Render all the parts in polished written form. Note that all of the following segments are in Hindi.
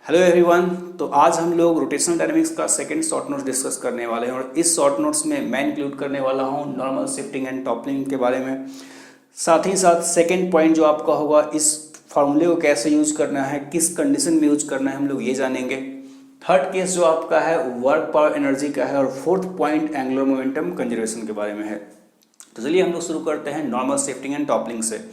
Hello everyone. तो आज हम लोग रोटेशनल डायनामिक्स का सेकंड शॉर्ट नोट्स डिस्कस करने वाले हैं और इस शॉर्ट नोट्स में मैं इंक्लूड करने वाला हूं नॉर्मल शिफ्टिंग एंड टॉपलिंग के बारे में। साथ ही साथ सेकंड पॉइंट जो आपका होगा, इस फार्मूले को कैसे यूज करना है, किस कंडीशन में यूज करना है, हम लोग ये जानेंगे। थर्ड केस जो आपका है वर्क पावर एनर्जी का है और fourth point angular momentum conservation के बारे में है। तो चलिए हम लोग शुरू करते हैं नॉर्मल शिफ्टिंग एंड टॉपलिंग से।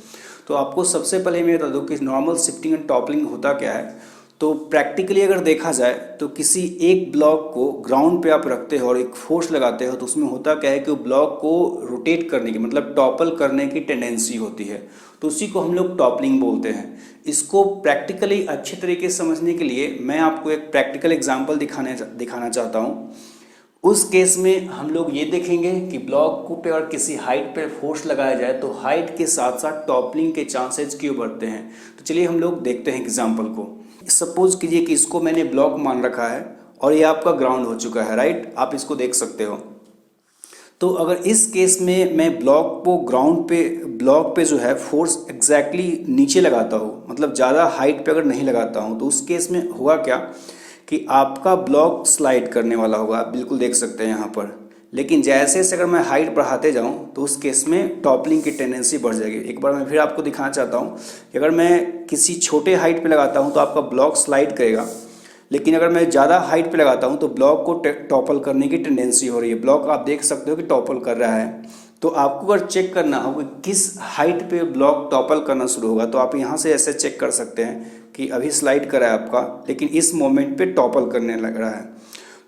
तो आपको सबसे पहले मैं बता दूं कि नॉर्मल शिफ्टिंग एंड टॉपलिंग होता क्या है। तो प्रैक्टिकली अगर देखा जाए तो किसी एक ब्लॉक को ग्राउंड पे आप रखते हो और एक फोर्स लगाते हो तो उसमें होता क्या है कि वो ब्लॉक को रोटेट करने की मतलब टॉपल करने की टेंडेंसी होती है। तो उसी को हम लोग टॉपलिंग बोलते हैं। इसको प्रैक्टिकली अच्छे तरीके से समझने के लिए मैं आपको एक प्रैक्टिकल एग्जाम्पल दिखाना चाहता हूँ। उस केस में हम लोग ये देखेंगे कि ब्लॉक को पे और किसी हाइट पे फोर्स लगाया जाए तो हाइट के साथ साथ टॉपलिंग के चांसेस क्यों बढ़ते हैं। तो चलिए हम लोग देखते हैं एग्जाम्पल को। सपोज कीजिए कि इसको मैंने ब्लॉक मान रखा है और ये आपका ग्राउंड हो चुका है, राइट। आप इसको देख सकते हो। तो अगर इस केस में मैं ब्लॉक को ब्लॉक पे जो है फोर्स एग्जैक्टली नीचे लगाता हूँ, मतलब ज़्यादा हाइट पे अगर नहीं लगाता हूँ, तो उस केस में होगा क्या कि आपका ब्लॉक स्लाइड करने वाला होगा। आप बिल्कुल देख सकते हैं यहाँ पर। लेकिन जैसे अगर मैं हाइट बढ़ाते जाऊँ तो उस केस में टॉपलिंग की टेंडेंसी बढ़ जाएगी। एक बार मैं फिर आपको दिखाना चाहता हूँ कि अगर मैं किसी छोटे हाइट पे लगाता हूँ तो आपका ब्लॉक स्लाइड करेगा, लेकिन अगर मैं ज़्यादा हाइट पे लगाता हूँ तो ब्लॉक को टॉपल करने की टेंडेंसी हो रही है। ब्लॉक आप देख सकते हो कि टॉपल कर रहा है। तो आपको अगर चेक करना हो कि किस हाइट पे ब्लॉक टॉपल करना शुरू होगा तो आप यहाँ से ऐसे चेक कर सकते हैं कि अभी स्लाइड कर रहा है आपका, लेकिन इस मोमेंट पे टॉपल करने लग रहा है।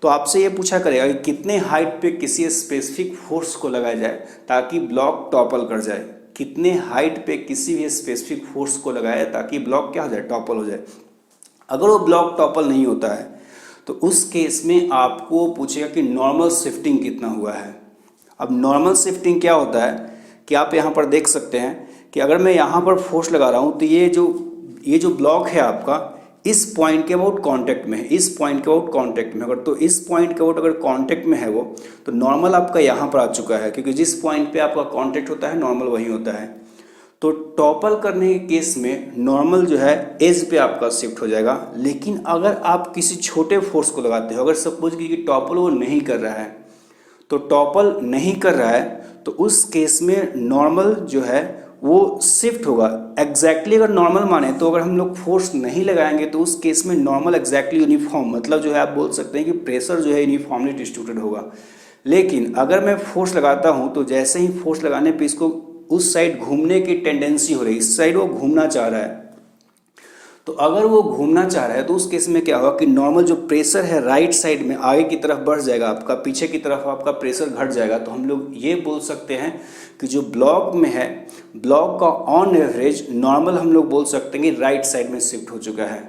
तो आपसे ये पूछा करेगा कि कितने हाइट पे किसी स्पेसिफिक फोर्स को लगाया जाए ताकि ब्लॉक टॉपल कर जाए। कितने हाइट पे किसी भी स्पेसिफिक फोर्स को लगाए ताकि ब्लॉक क्या हो जाए, टॉपल हो जाए। अगर वो ब्लॉक टॉपल नहीं होता है तो उस केस में आपको पूछेगा कि नॉर्मल शिफ्टिंग कितना हुआ है। अब नॉर्मल शिफ्टिंग क्या होता है कि आप यहाँ पर देख सकते हैं कि अगर मैं यहाँ पर फोर्स लगा रहा हूँ तो ये जो ब्लॉक है आपका इस पॉइंट के अबाउट कांटेक्ट में है, इस पॉइंट के अबाउट कांटेक्ट में। अगर तो इस पॉइंट के अबाउट अगर कांटेक्ट में है वो, तो नॉर्मल आपका यहाँ पर आ चुका है, क्योंकि जिस पॉइंट पे आपका कांटेक्ट होता है नॉर्मल वही होता है। तो टॉपल करने के केस में नॉर्मल जो है एज पे आपका शिफ्ट हो जाएगा। लेकिन अगर आप किसी छोटे फोर्स को लगाते हो, अगर सपोज कि टॉपल वो नहीं कर रहा है, तो टॉपल नहीं कर रहा है तो उस केस में नॉर्मल जो है वो शिफ्ट होगा एग्जैक्टली। अगर नॉर्मल माने तो अगर हम लोग फोर्स नहीं लगाएंगे तो उस केस में नॉर्मल एग्जैक्टली यूनिफॉर्म, मतलब जो है आप बोल सकते हैं कि प्रेशर जो है यूनिफॉर्मली डिस्ट्रीब्यूटेड होगा। लेकिन अगर मैं फोर्स लगाता हूँ तो जैसे ही फोर्स लगाने पे इसको उस साइड घूमने की टेंडेंसी हो रही है, इस साइड वो घूमना चाह रहा है। तो अगर वो घूमना चाह रहा है तो उस केस में क्या होगा कि नॉर्मल जो प्रेशर है राइट साइड में आगे की तरफ बढ़ जाएगा, आपका पीछे की तरफ आपका प्रेशर घट जाएगा। तो हम लोग ये बोल सकते हैं कि जो ब्लॉक में है, ब्लॉक का ऑन एवरेज नॉर्मल हम लोग बोल सकते हैं कि राइट साइड में शिफ्ट हो चुका है।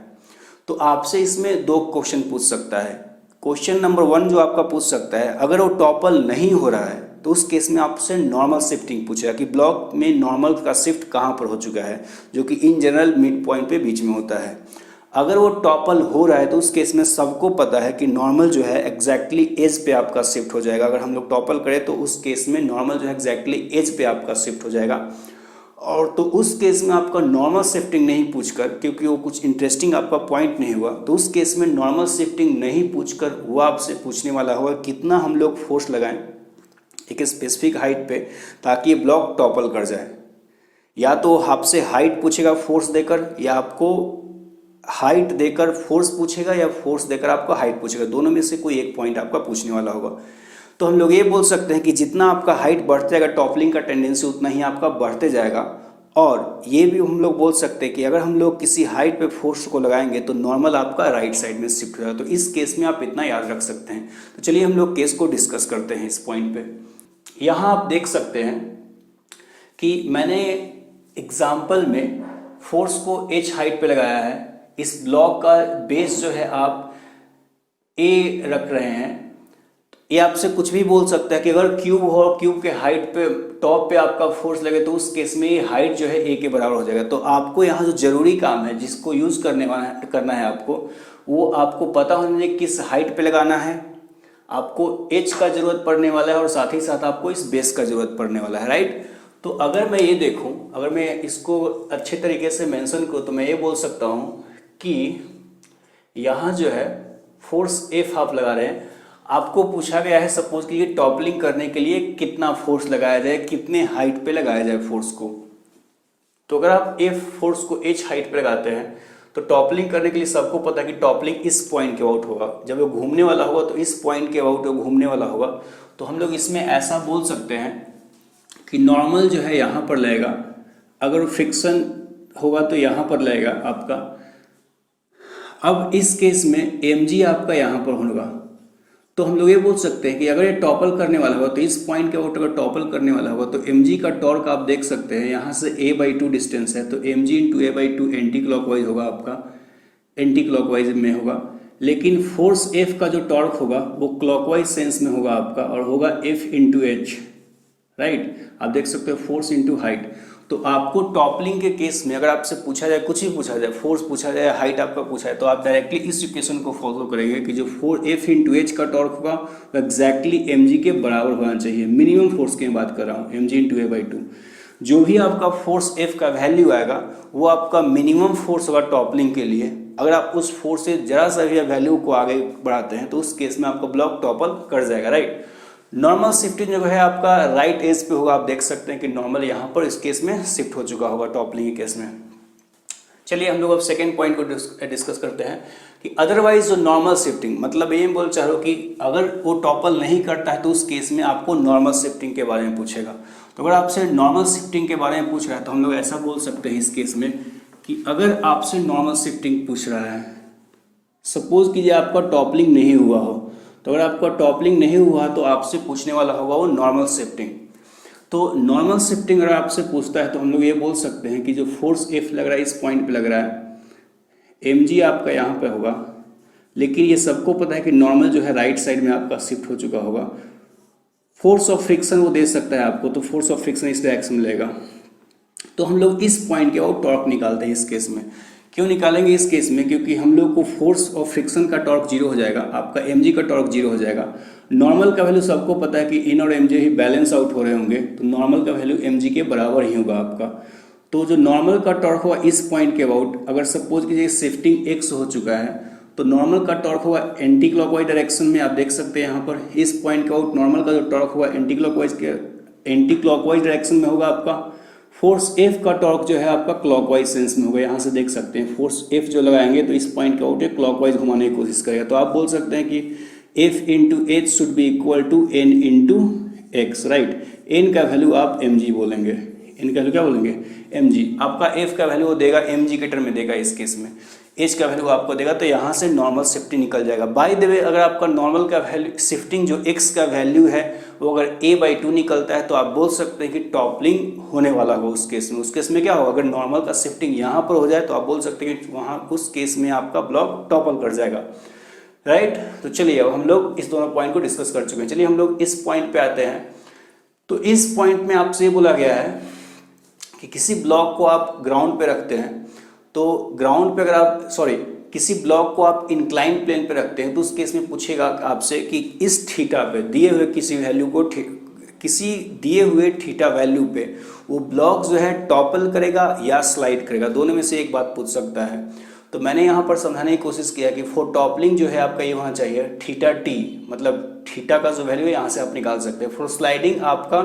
तो आपसे इसमें दो क्वेश्चन पूछ सकता है। क्वेश्चन नंबर 1 जो आपका पूछ सकता है, अगर वो टॉपल नहीं हो रहा है तो उस केस में आपसे नॉर्मल शिफ्टिंग पूछेगा कि ब्लॉक में नॉर्मल का शिफ्ट कहाँ पर हो चुका है, जो कि इन जनरल मिड पॉइंट पे बीच में होता है। अगर वो टॉपल हो रहा है तो उस केस में सबको पता है कि नॉर्मल जो है एग्जैक्टली एज पे आपका शिफ्ट हो जाएगा। अगर हम लोग टॉपल करें तो उस केस में नॉर्मल जो है एग्जैक्टली एज पे आपका शिफ्ट हो जाएगा। और तो उस केस में आपका नॉर्मल शिफ्टिंग नहीं पूछकर, क्योंकि वो कुछ इंटरेस्टिंग आपका पॉइंट नहीं हुआ, तो उस केस में नॉर्मल शिफ्टिंग नहीं पूछकर वो आपसे पूछने वाला होगा कितना हम लोग फोर्स लगाएं एक स्पेसिफिक हाइट पे ताकि ये ब्लॉक टॉपल कर जाए। या तो आपसे हाइट पूछेगा फोर्स देकर, या आपको हाइट देकर फोर्स पूछेगा, या फोर्स देकर आपको हाइट पूछेगा। दोनों में से कोई एक पॉइंट आपका पूछने वाला होगा। तो हम लोग ये बोल सकते हैं कि जितना आपका हाइट बढ़ते जाएगा टॉपलिंग का टेंडेंसी उतना ही आपका बढ़ते जाएगा। और ये भी हम लोग बोल सकते हैं कि अगर हम लोग किसी हाइट पे फोर्स को लगाएंगे तो नॉर्मल आपका राइट साइड में शिफ्ट हो जाएगा। तो इस केस में आप इतना याद रख सकते हैं। तो चलिए हम लोग केस को डिस्कस करते हैं इस पॉइंट पे। यहाँ आप देख सकते हैं कि मैंने एग्जाम्पल में फोर्स को एच हाइट पे लगाया है। इस ब्लॉक का बेस जो है आप ए रख रहे हैं। ये आपसे कुछ भी बोल सकता है कि अगर क्यूब हो, क्यूब के हाइट पे टॉप पे आपका फोर्स लगे तो उस केस में ये हाइट जो है ए के बराबर हो जाएगा। तो आपको यहाँ जो जरूरी काम है जिसको यूज करना है आपको, वो आपको पता होना चाहिए किस हाइट पे लगाना है। आपको एच का जरूरत पड़ने वाला है और साथ ही साथ आपको इस बेस का जरूरत पड़ने वाला है, राइट। तो अगर मैं ये देखूं, अगर मैं इसको अच्छे तरीके से मेंशन करूं तो मैं ये बोल सकता हूं कि यहाँ जो है फोर्स एफ आप लगा रहे हैं, आपको पूछा गया है सपोज कि ये टॉपलिंग करने के लिए कितना फोर्स लगाया जाए, कितने हाइट पे लगाया जाए फोर्स को। तो अगर आप एफ फोर्स को एच हाइट पे लगाते हैं तो टॉपलिंग करने के लिए सबको पता है कि टॉपलिंग इस पॉइंट के अबाउट होगा, जब वो घूमने वाला होगा तो इस पॉइंट के अबाउट वो घूमने वाला होगा। तो हम लोग इसमें ऐसा बोल सकते हैं कि नॉर्मल जो है यहाँ पर लगेगा, अगर फ्रिक्शन होगा तो यहाँ पर लगेगा आपका। अब इस केस में mg आपका यहाँ पर होगा, तो हम लोग ये बोल सकते हैं कि अगर ये टॉपल करने वाला होगा तो इस पॉइंट के अबाउट अगर टॉपल करने वाला होगा तो mg का टॉर्क आप देख सकते हैं यहाँ से a/2 डिस्टेंस है, तो mg into a/2 anti clockwise होगा आपका, एंटी क्लॉकवाइज में होगा। लेकिन फोर्स F का जो टॉर्क होगा वो क्लॉकवाइज सेंस में होगा आपका और होगा F इंटू एच, राइट। आप देख सकते हो फोर्स इंटू हाइट। तो आपको टॉपलिंग के केस में अगर आपसे पूछा जाए, कुछ ही पूछा जाए, फोर्स पूछा जाए, हाइट आपका पूछा है, तो आप डायरेक्टली इस इक्वेशन को फॉलो करेंगे कि जो F इंटू एच का टॉर्क होगा वो एग्जैक्टली mg के बराबर होना चाहिए। मिनिमम फोर्स की बात कर रहा हूँ, mg इंटू a/2। जो भी आपका फोर्स F का वैल्यू आएगा वो आपका मिनिमम फोर्स होगा टॉपलिंग के लिए। अगर आप उस फोर्स से जरा सा भी वैल्यू को आगे बढ़ाते हैं तो उस केस में आपका ब्लॉक टॉपल कर जाएगा, राइट। नॉर्मल शिफ्टिंग जो है आपका राइट एज पे होगा, आप देख सकते हैं कि नॉर्मल यहाँ पर इस केस में शिफ्ट हो चुका होगा टॉपलिंग के केस में। चलिए हम लोग अब सेकेंड पॉइंट को डिस्कस करते हैं कि अदरवाइज जो नॉर्मल शिफ्टिंग, मतलब ये बोल चाह रहा हूँ कि अगर वो टॉपल नहीं करता है तो उस केस में आपको नॉर्मल शिफ्टिंग के बारे में पूछेगा। तो अगर आपसे नॉर्मल शिफ्टिंग के बारे में पूछ रहा है तो हम लोग ऐसा बोल सकते हैं इस केस में कि अगर आपसे नॉर्मल शिफ्टिंग पूछ रहा है, सपोज कीजिए आपका टॉपलिंग नहीं हुआ हो, तो अगर आपका टॉपलिंग नहीं हुआ तो आपसे पूछने वाला होगा वो नॉर्मल शिफ्टिंग। तो नॉर्मल शिफ्टिंग अगर आपसे पूछता है तो हम लोग ये बोल सकते हैं कि जो फोर्स F लग रहा है इस पॉइंट पे लग रहा है, mg आपका यहाँ पे होगा, लेकिन ये सबको पता है कि नॉर्मल जो है राइट साइड में आपका शिफ्ट हो चुका होगा। फोर्स ऑफ फ्रिक्शन वो दे सकता है आपको, तो फोर्स ऑफ फ्रिक्शन इस डायरेक्शन में लेगा। तो हम लोग इस पॉइंट के और टॉर्क निकालते हैं इस केस में। क्यों निकालेंगे इस केस में? क्योंकि हम लोग को फोर्स ऑफ फ्रिक्शन का टॉर्क जीरो हो जाएगा, आपका mg का टॉर्क जीरो हो जाएगा। नॉर्मल का वैल्यू सबको पता है कि इन और mj ही बैलेंस आउट हो रहे होंगे, तो नॉर्मल का वैल्यू mg के बराबर ही होगा आपका। तो जो नॉर्मल का टॉर्क होगा इस पॉइंट के अबाउट, अगर सपोज कीजिए शिफ्टिंग x हो चुका है तो नॉर्मल का टॉर्क होगा एंटी क्लॉकवाइज डायरेक्शन में। आप देख सकते हैं यहाँ पर इस पॉइंट के अबाउट नॉर्मल का जो टॉर्क होगा एंटी क्लॉकवाइज डायरेक्शन में होगा आपका। फोर्स F का टॉर्क जो है आपका क्लॉकवाइज सेंस में होगा, यहाँ से देख सकते हैं फोर्स F जो लगाएंगे तो इस पॉइंट के आउट क्लॉकवाइज घुमाने की कोशिश करेगा। तो आप बोल सकते हैं कि F into h should be equal to n into x, right. n का वैल्यू आप mg बोलेंगे, n का वैल्यू क्या बोलेंगे mg। आपका F का वैल्यू वो देगा mg के टर्म में देगा इस केस में, एच का वैल्यू आपको देगा, तो यहाँ से नॉर्मल शिफ्टिंग निकल जाएगा। बाय द वे अगर आपका नॉर्मल का वैल्यू शिफ्टिंग जो x का वैल्यू है वो अगर a/2 निकलता है तो आप बोल सकते हैं कि टॉपलिंग होने वाला हो उस केस में। उस केस में क्या होगा, अगर नॉर्मल का शिफ्टिंग यहाँ पर हो जाए तो आप बोल सकते हैं कि वहाँ उस केस में आपका ब्लॉक टॉपल कर जाएगा, राइट। तो चलिए अब हम लोग इस दोनों पॉइंट को डिस्कस कर चुके हैं। चलिए हम लोग इस पॉइंट पे आते हैं। तो इस पॉइंट में आपसे बोला गया है कि किसी ब्लॉक को आप ग्राउंड पे रखते हैं, तो ग्राउंड पे अगर आप किसी ब्लॉक को आप इंक्लाइन प्लेन पे रखते हैं तो उस केस में पूछेगा आपसे कि इस थीटा पे दिए हुए किसी वैल्यू को किसी दिए हुए थीटा वैल्यू पे वो ब्लॉक जो है टॉपल करेगा या स्लाइड करेगा, दोनों में से एक बात पूछ सकता है। तो मैंने यहाँ पर समझाने की कोशिश किया कि फॉर टॉपलिंग जो है आपका ये होना चाहिए थीटा टी, मतलब थीटा का जो वैल्यू है यहाँ से आप निकाल सकते हैं। फॉर स्लाइडिंग आपका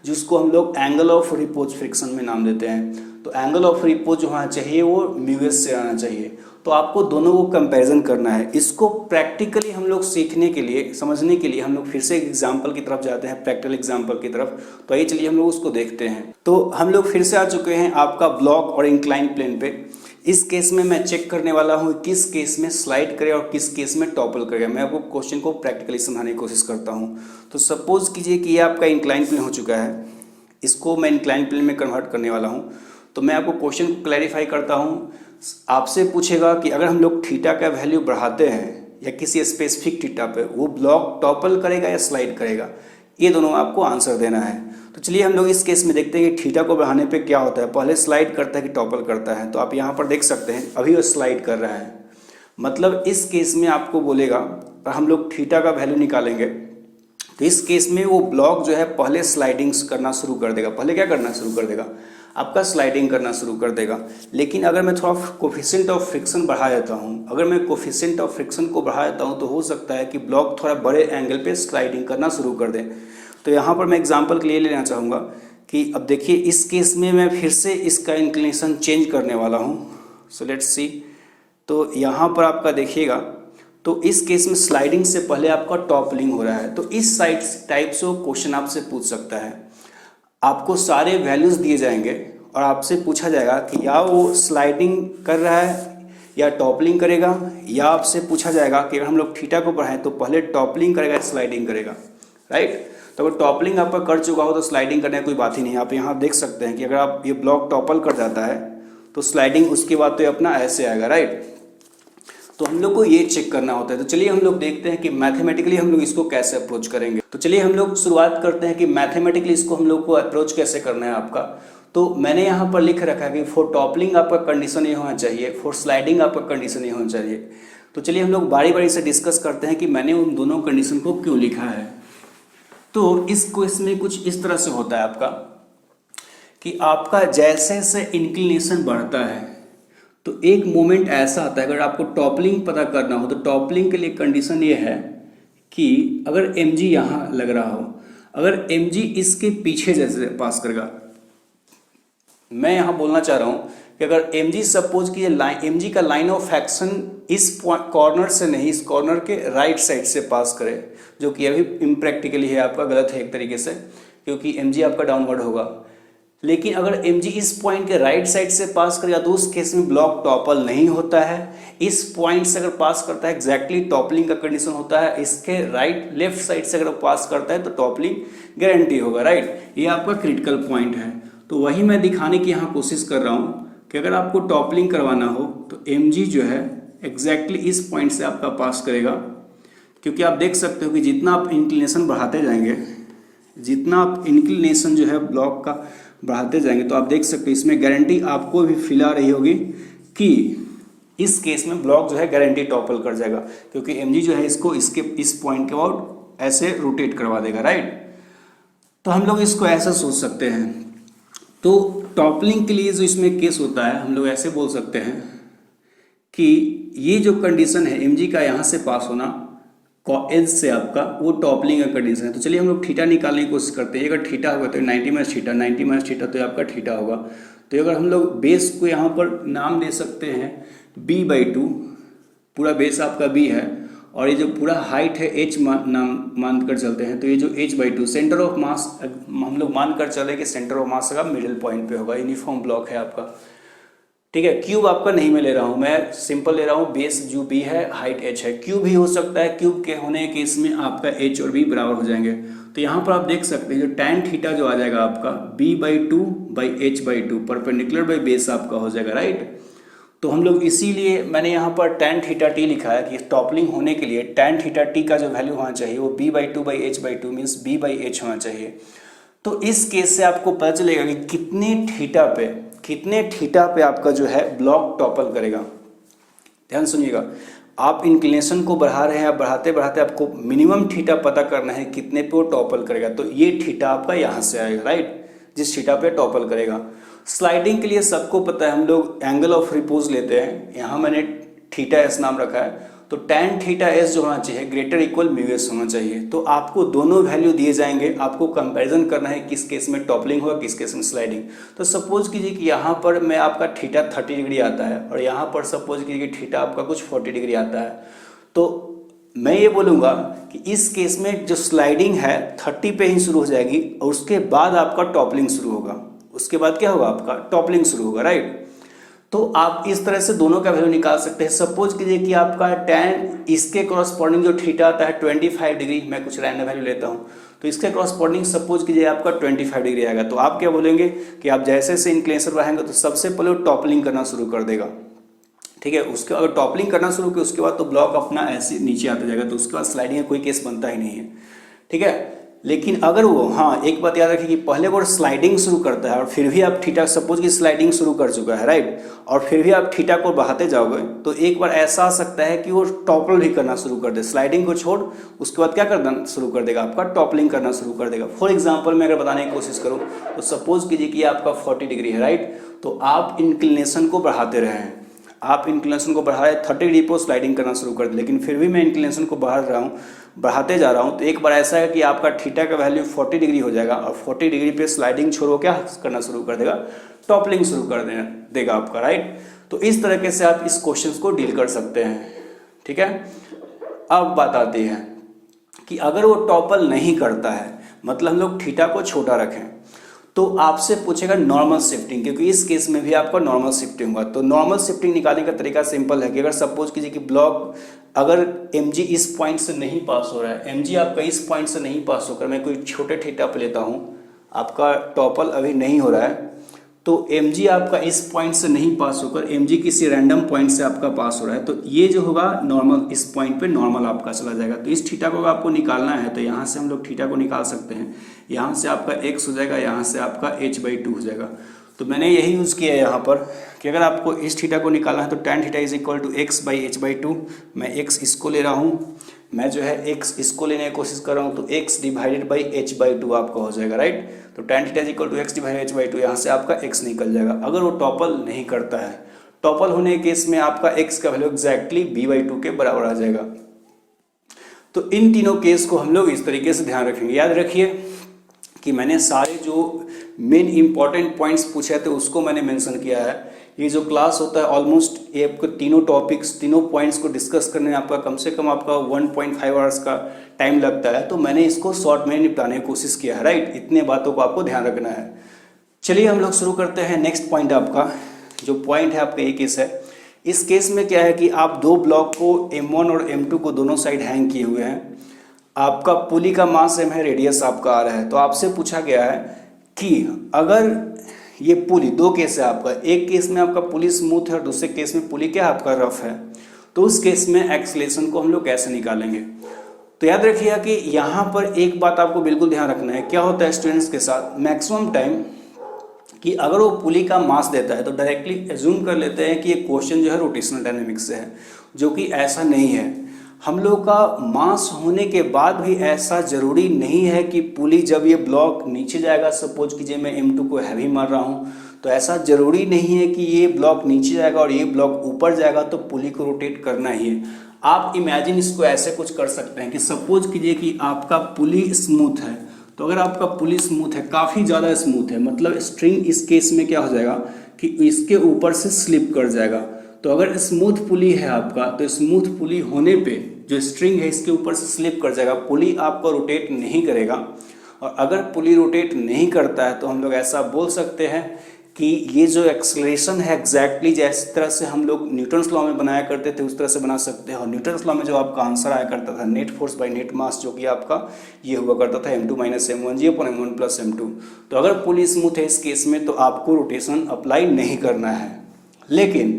जिसको हम लोग एंगल ऑफ रिपोज फ्रिक्शन में नाम देते हैं, तो एंगल ऑफ रिपोज जो होना चाहिए वो म्यूएस से आना चाहिए। तो आपको दोनों को कंपैरिजन करना है। इसको प्रैक्टिकली हम लोग सीखने के लिए, समझने के लिए हम लोग फिर से एग्जाम्पल की तरफ जाते हैं, प्रैक्टिकल एग्जाम्पल की तरफ। तो आइए चलिए हम लोग उसको देखते हैं। तो हम लोग फिर से आ चुके हैं आपका ब्लॉक और इंक्लाइन प्लेन पे। इस केस में मैं चेक करने वाला हूँ किस केस में स्लाइड करे और किस केस में टॉपल करेगा। मैं आपको क्वेश्चन को प्रैक्टिकली समझाने की कोशिश करता हूँ। तो सपोज कीजिए कि ये आपका इंक्लाइन प्लेन हो चुका है, इसको मैं इंक्लाइन प्लेन में कन्वर्ट करने वाला हूँ। तो मैं आपको क्वेश्चन को क्लैरिफाई करता हूँ। आपसे पूछेगा कि अगर हम लोग थीटा का वैल्यू बढ़ाते हैं या किसी स्पेसिफिक थीटा पे वो ब्लॉक टॉपल करेगा या स्लाइड करेगा, ये दोनों आपको आंसर देना है। तो चलिए हम लोग इस केस में देखते हैं कि थीटा को बढ़ाने पे क्या होता है, पहले स्लाइड करता है कि टॉपल करता है। तो आप यहाँ पर देख सकते हैं अभी वो स्लाइड कर रहा है, मतलब इस केस में आपको बोलेगा हम लोग थीटा का वैल्यू निकालेंगे तो इस केस में वो ब्लॉक जो है पहले स्लाइडिंग करना शुरू कर देगा। पहले क्या करना शुरू कर देगा, आपका स्लाइडिंग करना शुरू कर देगा। लेकिन अगर मैं थोड़ा कोफिशिएंट ऑफ फ्रिक्शन बढ़ा देता हूँ, अगर मैं कोफिशिएंट ऑफ फ्रिक्शन को बढ़ा देता हूँ तो हो सकता है कि ब्लॉक थोड़ा बड़े एंगल पे स्लाइडिंग करना शुरू कर दे। तो यहाँ पर मैं एग्जांपल के लिए लेना चाहूँगा कि अब देखिए इस केस में मैं फिर से इसका इंक्लिनेशन चेंज करने वाला हूँ। So let's see. तो यहाँ पर आपका देखिएगा तो इस केस में स्लाइडिंग से पहले आपका टॉपलिंग हो रहा है। तो इस साइड टाइप से वो क्वेश्चन आपसे पूछ सकता है। आपको सारे वैल्यूज़ दिए जाएंगे और आपसे पूछा जाएगा कि या वो स्लाइडिंग कर रहा है या टॉपलिंग करेगा, या आपसे पूछा जाएगा कि अगर हम लोग थीटा को बढ़ाएं तो पहले टॉपलिंग करेगा या स्लाइडिंग करेगा, राइट। तो अगर टॉपलिंग आपका कर चुका हो तो स्लाइडिंग करने की कोई बात ही नहीं। आप यहाँ देख सकते हैं कि अगर आप ये ब्लॉक टॉपल कर जाता है तो स्लाइडिंग उसके बाद तो अपना ऐसे आएगा, राइट। तो हम लोग को ये चेक करना होता है। तो चलिए हम लोग देखते हैं कि मैथमेटिकली हम लोग इसको कैसे अप्रोच करेंगे। तो चलिए हम लोग शुरुआत करते हैं कि मैथमेटिकली इसको हम लोग को अप्रोच कैसे करना है आपका। तो मैंने यहाँ पर लिख रखा है कि फॉर टॉपलिंग आपका कंडीशन ये होना चाहिए, फॉर स्लाइडिंग आपका कंडीशन ये होना चाहिए। तो चलिए हम लोग बारी बारी से डिस्कस करते हैं कि मैंने उन दोनों कंडीशन को क्यों लिखा है। तो इस क्वेश्चन में कुछ इस तरह से होता है आपका कि आपका जैसे जैसे इंक्लिनेशन बढ़ता है तो एक मोमेंट ऐसा आता है, अगर आपको टॉपलिंग पता करना हो तो टॉपलिंग के लिए कंडीशन ये है कि अगर mg यहाँ लग रहा हो, अगर mg इसके पीछे जैसे पास करेगा, मैं यहाँ बोलना चाह रहा हूँ कि अगर mg सपोज कि mg का लाइन ऑफ एक्शन इस कॉर्नर से नहीं, इस कॉर्नर के राइट साइड से पास करे, जो कि अभी इम्प्रैक्टिकली है, आपका गलत है एक तरीके से, क्योंकि mg आपका डाउनवर्ड होगा। लेकिन अगर mg इस पॉइंट के राइट साइड से पास करेगा तो उस केस में ब्लॉक टॉपल नहीं होता है। इस पॉइंट से अगर पास करता है एग्जैक्टली टॉपलिंग का कंडीशन होता है। इसके राइट लेफ्ट साइड से अगर पास करता है तो टॉपलिंग गारंटी होगा, राइट। ये आपका क्रिटिकल पॉइंट है। तो वही मैं दिखाने की यहाँ कोशिश कर रहा हूँ कि अगर आपको टॉपलिंग करवाना हो तो mg जो है एग्जैक्टली इस पॉइंट से आपका पास करेगा, क्योंकि आप देख सकते हो कि जितना आप इंक्लिनेशन बढ़ाते जाएंगे, जितना आप इंक्लिनेशन जो है ब्लॉक का बढ़ाते जाएंगे, तो आप देख सकते हो इसमें गारंटी आपको भी फील आ रही होगी कि इस केस में ब्लॉक जो है गारंटी टॉपल कर जाएगा, क्योंकि mg जो है इसको इसके इस पॉइंट के बाद ऐसे रोटेट करवा देगा, राइट। तो हम लोग इसको ऐसा सोच सकते हैं। तो टॉपलिंग के लिए जो इसमें केस होता है, हम लोग ऐसे बोल सकते हैं कि ये जो कंडीशन है mg का यहाँ से पास होना एज से आपका, वो टॉपलिंग का कंडीशन है। तो चलिए हम लोग थीटा निकालने की कोशिश करते हैं। अगर थीटा होगा तो 90 माइनस थीटा, 90 माइनस थीटा तो आपका थीटा होगा। तो अगर हम लोग बेस को यहाँ पर नाम दे सकते हैं b/2, पूरा बेस आपका b है, और ये जो पूरा हाइट है h नाम मान कर चलते हैं, तो ये जो h/2 सेंटर ऑफ मास हम लोग मान कर चले कि सेंटर ऑफ मास का मिडिल पॉइंट पे होगा। यूनिफॉर्म ब्लॉक है आपका, ठीक है। क्यूब आपका नहीं मैं ले रहा हूँ, मैं सिंपल ले रहा हूँ। बेस जो b है, हाइट h है। क्यूब भी हो सकता है, क्यूब के होने के केस में आपका h और b बराबर हो जाएंगे। तो यहाँ पर आप देख सकते हैं जो tan थीटा जो आ जाएगा आपका b/2/h/2 परपेंडिकुलर बाई बेस आपका हो जाएगा, राइट। तो हम लोग इसीलिए मैंने यहाँ पर tan थीटा t लिखा है कि टॉपलिंग होने के लिए tan थीटा t का जो वैल्यू होना चाहिए वो b/2/h/2 मीन्स b/h होना चाहिए। तो इस केस से आपको पता चलेगा कि कितने थीटा पे आपका जो है ब्लॉक टॉपल करेगा। ध्यान सुनिएगा, आप इंक्लिनेशन को बढ़ा रहे हैं, बढ़ाते बढ़ाते आपको मिनिमम थीटा पता करना है कितने पे वो टॉपल करेगा। तो ये थीटा आपका यहाँ से आएगा, राइट, जिस थीटा पे टॉपल करेगा। स्लाइडिंग के लिए सबको पता है, हम लोग एंगल ऑफ रिपोज लेते हैं। यहाँ मैंने थीटा एस नाम रखा है। तो tan थीटा एस जो होना चाहिए ग्रेटर इक्वल म्यू एस होना चाहिए। तो आपको दोनों वैल्यू दिए जाएंगे, आपको कंपैरिजन करना है किस केस में टॉपलिंग होगा, किस केस में स्लाइडिंग। तो सपोज कीजिए कि यहाँ पर मैं आपका थीटा 30 डिग्री आता है और यहाँ पर सपोज कीजिए कि थीटा आपका कुछ 40 डिग्री आता है। तो मैं ये बोलूँगा कि इस केस में जो स्लाइडिंग है 30 पे ही शुरू हो जाएगी और उसके बाद आपका टॉपलिंग शुरू होगा। उसके बाद क्या होगा, आपका टॉपलिंग शुरू होगा, राइट। तो आप इस तरह से दोनों का वैल्यू निकाल सकते हैं। सपोज कीजिए कि आपका tan इसके कॉरस्पॉन्डिंग जो थीटा आता है 25 डिग्री, मैं कुछ रैंडम वैल्यू लेता हूँ, तो इसके कॉरस्पॉन्डिंग सपोज कीजिए आपका 25 डिग्री आएगा। तो आप क्या बोलेंगे कि आप जैसे जैसे इंक्लिनेशन बढ़ाएंगे तो सबसे पहले टॉपलिंग करना शुरू कर देगा, ठीक है। उसके अगर टॉपलिंग करना शुरू किया उसके बाद तो ब्लॉक अपना ऐसे नीचे आता जाएगा, तो उसके बाद स्लाइडिंग का कोई केस बनता ही नहीं है, ठीक है। लेकिन अगर वो, हाँ एक बात याद रखिए कि पहले वो स्लाइडिंग शुरू करता है और फिर भी आप थीटा, सपोज कि स्लाइडिंग शुरू कर चुका है राइट, और फिर भी आप थीटा को बढ़ाते जाओगे तो एक बार ऐसा आ सकता है कि वो टॉपल भी करना शुरू कर दे, स्लाइडिंग को छोड़ उसके बाद क्या करना शुरू कर देगा, आपका टॉपलिंग करना शुरू कर देगा। फॉर एग्जाम्पल मैं अगर बताने की कोशिश करूँ तो सपोज कीजिए कि आपका 40 डिग्री है राइट, तो आप इंक्लिनेशन को बढ़ाते रहे हैं, आप इंक्लिनेशन को बढ़ा रहे 30 डिग्री पर स्लाइडिंग करना शुरू कर दे, लेकिन फिर भी मैं इंक्लिनेशन को बढ़ाते जा रहा हूँ तो एक बार ऐसा है कि आपका थीटा का वैल्यू 40 डिग्री हो जाएगा और 40 डिग्री पे स्लाइडिंग छोड़ो क्या करना शुरू कर देगा, टॉपलिंग शुरू कर देगा आपका राइट। तो इस तरीके से आप इस क्वेश्चन को डील कर सकते हैं, ठीक है। अब बात आती है कि अगर वो टॉपल नहीं करता है, मतलब हम लोग थीटा को छोटा रखें, तो आपसे पूछेगा नॉर्मल शिफ्टिंग, क्योंकि इस केस में भी आपका नॉर्मल शिफ्टिंग होगा। तो नॉर्मल शिफ्टिंग निकालने का तरीका सिंपल है कि अगर सपोज कीजिए कि ब्लॉक अगर mg इस पॉइंट से नहीं पास हो रहा है, mg आपका इस पॉइंट से नहीं पास होकर मैं कोई छोटे थीटा पे लेता हूँ, आपका टॉपल अभी नहीं हो रहा है, तो mg आपका इस पॉइंट से नहीं पास होकर mg किसी रैंडम पॉइंट से आपका पास हो रहा है, तो ये जो होगा नॉर्मल, इस पॉइंट पे नॉर्मल आपका चला जाएगा। तो इस थीटा को आपको निकालना है तो यहाँ से हम लोग थीटा को निकाल सकते हैं, यहाँ से आपका x हो जाएगा, यहाँ से आपका h/2 हो जाएगा। तो मैंने यही यूज़ किया है यहाँ पर कि अगर आपको इस थीटा को निकालना है तो tan theta is equal to x/h/2, मैं x इसको ले रहा हूँ, मैं जो है x इसको लेने की कोशिश कर रहा हूँ, तो x डिवाइडेड बाई h/2 आपका हो जाएगा राइट। तो tan theta is equal to x divided h/2, यहाँ से आपका x निकल जाएगा। अगर वो टॉपल नहीं करता है, टॉपल होने के केस में आपका x का वैल्यू एग्जैक्टली b/2 के बराबर आ जाएगा। तो इन तीनों केस को हम लोग इस तरीके से ध्यान रखेंगे। याद रखिए कि मैंने सारे जो मेन इंपॉर्टेंट पॉइंट्स पूछे थे उसको मैंने मेंशन किया है। ये जो क्लास होता है ऑलमोस्ट ये आपको तीनों टॉपिक्स, तीनों पॉइंट्स को डिस्कस करने में आपका कम से कम आपका 1.5 आवर्स का टाइम लगता है, तो मैंने इसको शॉर्ट में निपटाने की कोशिश किया है राइट। इतने बातों को आपको ध्यान रखना है। चलिए हम लोग शुरू करते हैं। नेक्स्ट पॉइंट आपका जो पॉइंट है आपका ये केस है। इस केस में क्या है कि आप दो ब्लॉक को M1 और M2 को दोनों साइड हैंग किए हुए हैं, आपका पुली का मास m है, रेडियस आपका r है। तो आपसे पूछा गया है कि अगर ये पुली, दो केस है आपका, एक केस में आपका पुली स्मूथ है और दूसरे केस में पुली क्या आपका रफ है, तो उस केस में एक्सेलरेशन को हम लोग कैसे निकालेंगे। तो याद रखिएगा कि यहाँ पर एक बात आपको बिल्कुल ध्यान रखना है। क्या होता है स्टूडेंट्स के साथ मैक्सिमम टाइम कि अगर वो पुली का मास देता है तो डायरेक्टली एज्यूम कर लेते हैं कि ये क्वेश्चन जो है रोटेशनल डायनेमिक्स से है, जो कि ऐसा नहीं है। हम लोग का मास होने के बाद भी ऐसा जरूरी नहीं है कि पुली जब ये ब्लॉक नीचे जाएगा, सपोज कीजिए मैं M2 को हैवी मार रहा हूँ, तो ऐसा जरूरी नहीं है कि ये ब्लॉक नीचे जाएगा और ये ब्लॉक ऊपर जाएगा तो पुली को रोटेट करना ही है। आप इमेजिन इसको ऐसे कुछ कर सकते हैं कि सपोज कीजिए कि आपका पुली स्मूथ है, तो अगर आपका पुली स्मूथ है, काफ़ी ज़्यादा स्मूथ है, मतलब स्ट्रिंग इस केस में क्या हो जाएगा कि इसके ऊपर से स्लिप कर जाएगा। तो अगर स्मूथ पुली है आपका, तो स्मूथ पुली होने पे जो स्ट्रिंग है इसके ऊपर से स्लिप कर जाएगा, पुली आपका रोटेट नहीं करेगा। और अगर पुली रोटेट नहीं करता है तो हम लोग ऐसा बोल सकते हैं कि ये जो एक्सेलरेशन है एग्जैक्टली जिस तरह से हम लोग न्यूटन्स लॉ में बनाया करते थे उस तरह से बना सकते हैं। और न्यूटन्स लॉ में जो आपका आंसर आया करता था नेट फोर्स बाय नेट मास, जो कि आपका ये हुआ करता था m2 - m1 g/m1 + m2। तो अगर पुली स्मूथ है इस केस में तो आपको रोटेशन अप्लाई नहीं करना है। लेकिन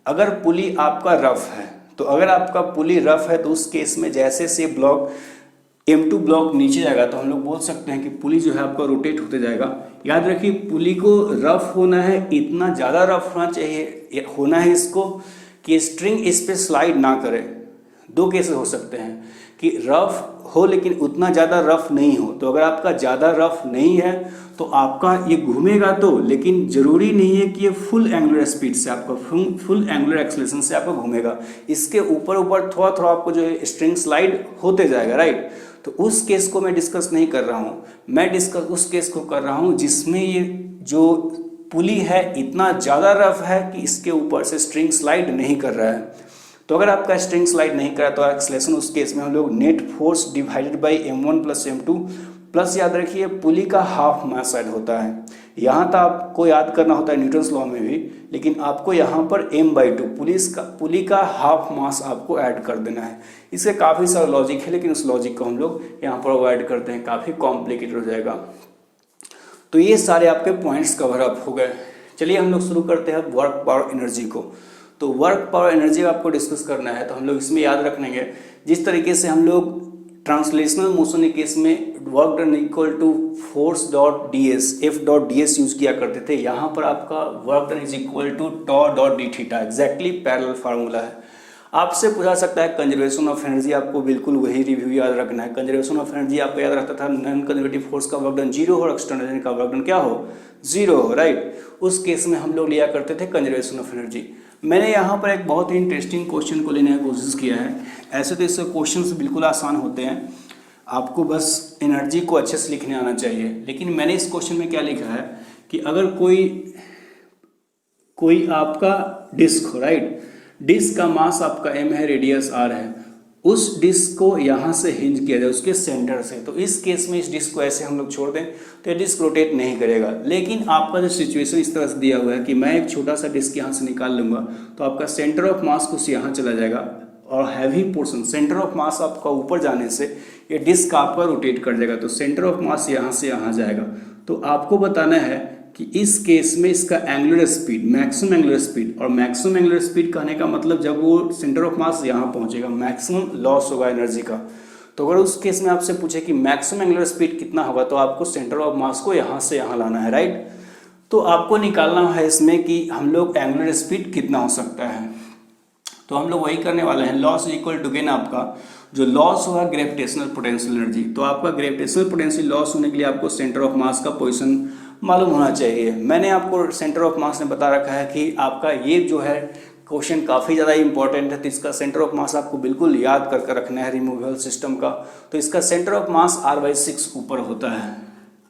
अगर पुली आपका रफ है, तो अगर आपका पुली रफ है तो उस केस में जैसे से ब्लॉक M2 ब्लॉक नीचे जाएगा तो हम लोग बोल सकते हैं कि पुली जो है आपका रोटेट होते जाएगा। याद रखिए पुली को रफ होना है, इतना ज़्यादा रफ होना चाहिए, होना है इसको कि स्ट्रिंग इस पे स्लाइड ना करे। दो केसेस हो सकते हैं कि रफ हो लेकिन उतना ज़्यादा रफ नहीं हो। तो अगर आपका ज़्यादा रफ नहीं है तो आपका ये घूमेगा तो, लेकिन ज़रूरी नहीं है कि ये फुल एंगुलर स्पीड से आपका फुल एंगुलर एक्सेलरेशन से आपका घूमेगा। इसके ऊपर ऊपर थोड़ा थोड़ा आपको जो है स्ट्रिंग स्लाइड होते जाएगा राइट। तो उस केस को मैं डिस्कस नहीं कर रहा हूँ, मैं डिस्कस उस केस को कर रहा हूँ जिसमें ये जो पुली है इतना ज़्यादा रफ है कि इसके ऊपर से स्ट्रिंग स्लाइड नहीं कर रहा है। तो अगर आपका स्ट्रिंग स्लाइड नहीं करा तो एक्सेलरेशन उस केस में हम लोग net force divided by m1 + m2 plus याद रखिए पुली का हाफ मास ऐड होता है। यहाँ तो आपको याद करना होता है न्यूटन्स लॉ में भी, लेकिन आपको यहाँ पर m/2 पुली का हाफ मास आपको ऐड कर देना है। इसके काफ़ी सारा लॉजिक है, लेकिन उस लॉजिक को हम लोग यहाँ पर अवॉइड करते हैं, काफ़ी कॉम्प्लिकेटेड हो जाएगा। तो ये सारे आपके पॉइंट्स कवर अप हो गए। चलिए हम लोग शुरू करते हैं वर्क पावर एनर्जी को। तो वर्क पावर एनर्जी आपको डिस्कस करना है तो हम लोग इसमें याद रखेंगे जिस तरीके से हम लोग ट्रांसलेशनल मोशन के केस में work done equal to force dot D S, F dot D S use किया करते थे। यहाँ पर आपका work done is equal to tau dot D theta, exactly parallel formula है। आपसे पूछा सकता है कंजर्वेशन ऑफ एनर्जी, आपको बिल्कुल वही रिव्यू याद रखना है। कंजर्वेशन ऑफ एनर्जी आपको याद रखता था नॉन कंजर्वेटिव फोर्स का वर्क डन 0 हो और एक्सटर्नल का वर्क डन क्या हो, 0 हो, राइट। उस केस में हम लोग लिया करते थे कंजर्वेशन ऑफ एनर्जी। मैंने यहाँ पर एक बहुत ही इंटरेस्टिंग क्वेश्चन को लेने की कोशिश किया है। ऐसे तो इससे क्वेश्चंस बिल्कुल आसान होते हैं, आपको बस एनर्जी को अच्छे से लिखने आना चाहिए। लेकिन मैंने इस क्वेश्चन में क्या लिखा है कि अगर कोई आपका डिस्क हो, राइट, डिस्क का मास आपका m है, रेडियस r है, उस डिस्क को यहाँ से हिंज किया जाए उसके सेंटर से, तो इस केस में इस डिस्क को ऐसे हम लोग छोड़ दें तो ये डिस्क रोटेट नहीं करेगा। लेकिन आपका जो सिचुएशन इस तरह से दिया हुआ है कि मैं एक छोटा सा डिस्क यहाँ से निकाल लूँगा तो आपका सेंटर ऑफ मास कुछ यहाँ चला जाएगा और heavy portion, centre of mass आपका ऊपर जाने से ये डिस्क आपका रोटेट कर जाएगा, तो सेंटर ऑफ मास यहाँ से यहाँ जाएगा। तो आपको बताना है कि इस केस में इसका angular speed, maximum angular speed, और मैक्सिमम एंगुलर स्पीड कहने का मतलब जब वो सेंटर ऑफ मास यहाँ पहुँचेगा मैक्सिमम लॉस होगा एनर्जी का। तो अगर उस केस में आपसे पूछे कि मैक्सिमम एंगुलर स्पीड कितना होगा तो आपको सेंटर ऑफ मास को यहाँ से यहाँ लाना है, राइट। तो आपको निकालना है इसमें कि हम लोग एंगुलर स्पीड कितना हो सकता है। तो हम लोग वही करने वाले हैं, लॉस इक्वल टू गेन आपका जो लॉस होगा ग्रेविटेशनल पोटेंशियल एनर्जी। तो आपका ग्रेविटेशनल पोटेंशियल लॉस होने के लिए आपको सेंटर ऑफ मास का पोजीशन मालूम होना चाहिए। मैंने आपको सेंटर ऑफ मास ने बता रखा है कि आपका ये जो है क्वेश्चन काफ़ी ज़्यादा इंपॉर्टेंट है, तो इसका सेंटर ऑफ मास आपको बिल्कुल याद करके रखना है रिमूवेबल सिस्टम का। तो इसका सेंटर ऑफ मास r/6 ऊपर होता है,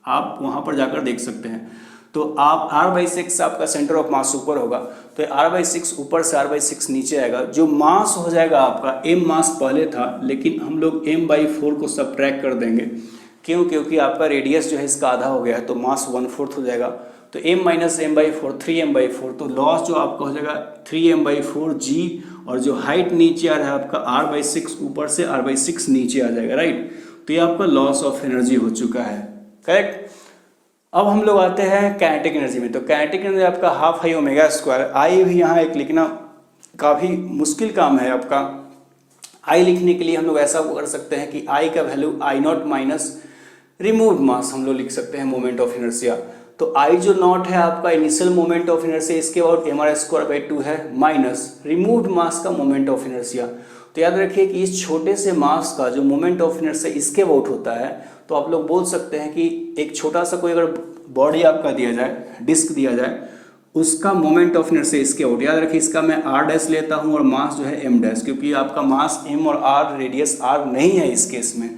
आप वहाँ पर जाकर देख सकते हैं। तो आप r/6 आपका सेंटर ऑफ मास ऊपर होगा तो r/6 ऊपर से r/6 नीचे आएगा। जो मास हो जाएगा आपका m मास पहले था, लेकिन हम लोग m/4 को सब्ट्रैक्ट कर देंगे। क्यों? क्योंकि आपका रेडियस जो है इसका आधा हो गया है तो मास 1/4 हो जाएगा। तो m माइनस m/4 3m/4, तो लॉस जो आपका हो जाएगा 3m/4 g, और जो हाइट नीचे आ रहा है आपका r/6 ऊपर से r/6 नीचे आ जाएगा, राइट। तो ये आपका लॉस ऑफ एनर्जी हो चुका है, करेक्ट। अब हम लोग आते हैं काइनेटिक एनर्जी में। तो काइनेटिक एनर्जी आपका हाफ आई ओमेगा स्क्वायर, आई भी यहाँ एक लिखना काफ़ी मुश्किल काम है आपका। आई लिखने के लिए हम लोग ऐसा कर सकते हैं कि आई का वैल्यू I0 माइनस रिमूव मास हम लोग लिख सकते हैं मोमेंट ऑफ इनर्शिया। तो आई जो नॉट है आपका इनिशियल मोमेंट ऑफ इनर्शिया, इसके बाद mr²/2 है, माइनस रिमूव्ड मास का मोमेंट ऑफ इनर्शिया। तो याद रखिए कि इस छोटे से मास का जो मोमेंट ऑफ इनर्शिया इसके अबाउट होता है, तो आप लोग बोल सकते हैं कि एक छोटा सा कोई अगर बॉडी आपका दिया जाए, डिस्क दिया जाए, उसका मोमेंट ऑफ इनर्शिया इसके अबाउट। याद रखिए इसका मैं r' लेता हूँ और मास जो है m', क्योंकि आपका मास m और r, रेडियस r नहीं है इस केस में।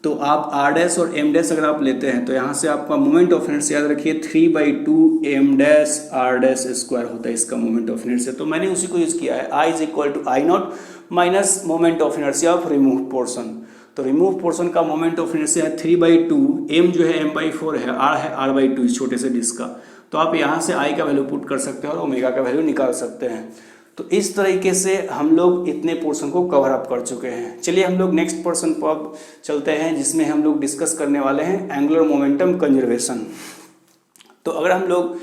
तो आप r' और m' अगर आप लेते हैं तो यहाँ से आपका मोमेंट ऑफ इनर्शिया याद रखिए 3/2 m'(r')² होता है इसका मोमेंट ऑफ इनर्शिया। तो मैंने उसी को यूज़ किया है, I is equal to I0 minus moment of inertia of remove portion. तो रिमूव पोर्सन का मोमेंट ऑफ इनर्शिया है 3/2, m जो है m/4 है, r है r/2 इस छोटे से डिस्क का। तो आप यहाँ से I का वैल्यू पुट कर सकते हैं और ओमेगा का वैल्यू निकाल सकते हैं। तो इस तरीके से हम लोग इतने पोर्शन को कवर अप कर चुके हैं। चलिए हम लोग नेक्स्ट पोर्शन पर अब चलते हैं, जिसमें हम लोग डिस्कस करने वाले हैं एंगुलर मोमेंटम कंजर्वेशन। तो अगर हम लोग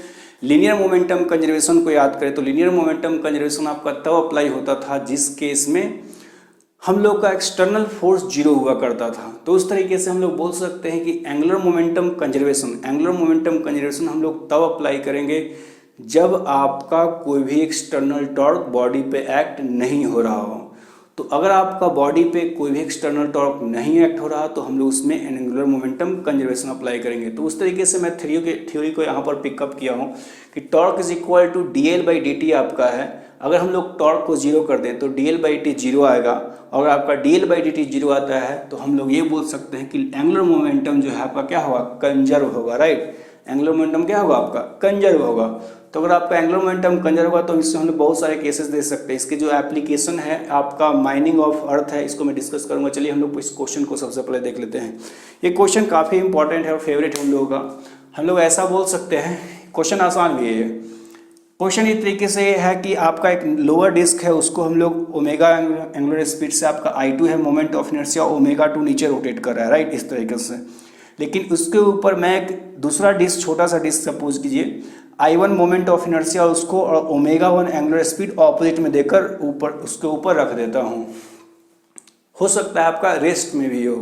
लीनियर मोमेंटम कंजर्वेशन को याद करें तो लीनियर मोमेंटम कंजर्वेशन आपका तब अप्लाई होता था जिस केस में हम लोग का एक्सटर्नल फोर्स 0 हुआ करता था। तो उस तरीके से हम लोग बोल सकते हैं कि एंगुलर मोमेंटम कंजर्वेशन हम लोग तब अप्लाई करेंगे जब आपका कोई भी एक्सटर्नल टॉर्क बॉडी पे एक्ट नहीं हो रहा हो। तो अगर आपका बॉडी पे कोई भी एक्सटर्नल टॉर्क नहीं एक्ट हो रहा तो हम लोग उसमें एंगुलर मोमेंटम कंजर्वेशन अप्लाई करेंगे। तो उस तरीके से मैं थ्योरी को यहाँ पर पिकअप किया हूँ कि torque is equal to dl/dt आपका है। अगर हम लोग टॉर्क को 0 कर दें तो dl/t 0 आएगा, और आपका dl/dt 0 आता है तो हम लोग ये बोल सकते हैं कि एंगुलर मोमेंटम जो है आपका क्या होगा, कंजर्व होगा, राइट। एंगुलर मोमेंटम क्या होगा आपका, कंजर्व होगा। तो अगर आपका एंगुलर मोमेंटम कंजर्व होगा तो इससे हम लोग बहुत सारे केसेस दे सकते हैं। इसके जो एप्लीकेशन है आपका माइनिंग ऑफ अर्थ है, इसको मैं डिस्कस करूंगा। चलिए हम लोग इस क्वेश्चन को सबसे पहले देख लेते हैं। ये क्वेश्चन काफ़ी इंपॉर्टेंट है और फेवरेट है हम लोगों का। हम लोग ऐसा बोल सकते हैं, क्वेश्चन आसान भी है। क्वेश्चन इस तरीके से है कि आपका एक लोअर डिस्क है, उसको हम लोग ओमेगा एंगुलर स्पीड से आपका I2 है, मोमेंट ऑफ इनर्शिया ओमेगा 2 नीचे रोटेट कर रहा है, राइट, इस तरीके से। लेकिन उसके ऊपर मैं एक दूसरा डिस्क, छोटा सा डिस्क सपोज कीजिए, I1 मोमेंट ऑफ इनर्शिया उसको और ओमेगा 1 एंगुलर स्पीड ऑपोजिट में देकर ऊपर उसके ऊपर रख देता हूँ। हो सकता है आपका रेस्ट में भी हो,